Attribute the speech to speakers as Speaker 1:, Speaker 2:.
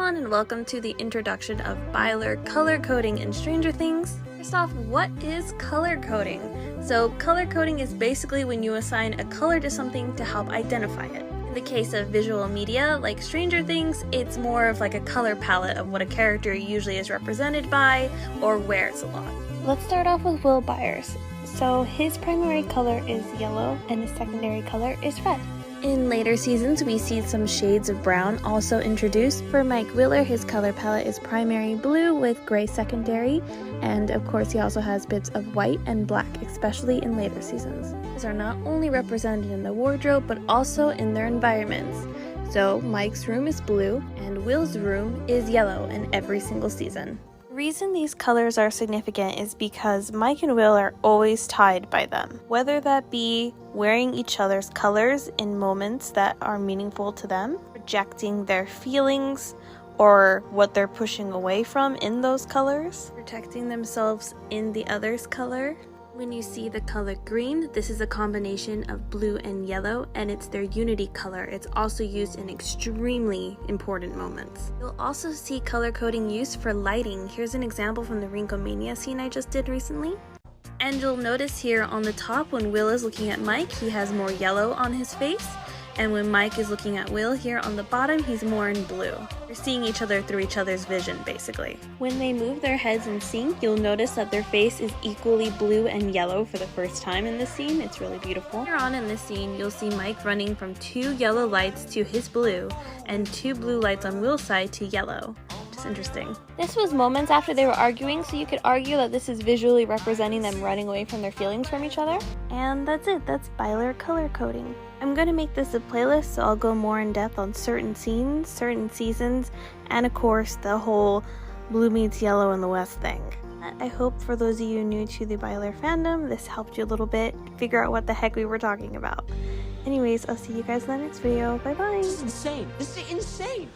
Speaker 1: everyone, and welcome to the introduction of byler color coding in Stranger Things. First off, what is color coding? So color coding is basically when you assign a color to something to help identify it. In the case of visual media, like Stranger Things, it's more of like a color palette of what a character usually is represented by or wears a lot.
Speaker 2: Let's start off with Will Byers. So his primary color is yellow and his secondary color is red.
Speaker 1: In later seasons, we see some shades of brown also introduced. For Mike Wheeler, his color palette is primary blue with gray secondary, and of course he also has bits of white and black, especially in later seasons. These are not only represented in the wardrobe, but also in their environments. So Mike's room is blue, and Will's room is yellow in every single season. The reason these colors are significant is because Mike and Will are always tied by them, whether that be wearing each other's colors in moments that are meaningful to them, projecting their feelings or what they're pushing away from in those colors, protecting themselves in the other's color. When you see the color green, this is a combination of blue and yellow, and it's their unity color. It's also used in extremely important moments. You'll also see color coding used for lighting. Here's an example from the Wrinklemania scene I just did recently. And you'll notice here on the top, when Will is looking at Mike, he has more yellow on his face. And when Mike is looking at Will here on the bottom, he's more in blue. They're seeing each other through each other's vision, basically. When they move their heads in sync, you'll notice that their face is equally blue and yellow for the first time in this scene. It's really beautiful. Later on in this scene, you'll see Mike running from 2 yellow lights to his blue, and 2 blue lights on Will's side to yellow. Just interesting.
Speaker 2: This was moments after they were arguing, so you could argue that this is visually representing them running away from their feelings from each other.
Speaker 1: And that's it. That's byler color coding. I'm going to make this a playlist, so I'll go more in depth on certain scenes, certain seasons, and of course the whole blue meets yellow in the West thing. I hope for those of you new to the byler fandom, this helped you a little bit figure out what the heck we were talking about. Anyways, I'll see you guys in the next video. Bye bye!
Speaker 3: This is insane! This is insane!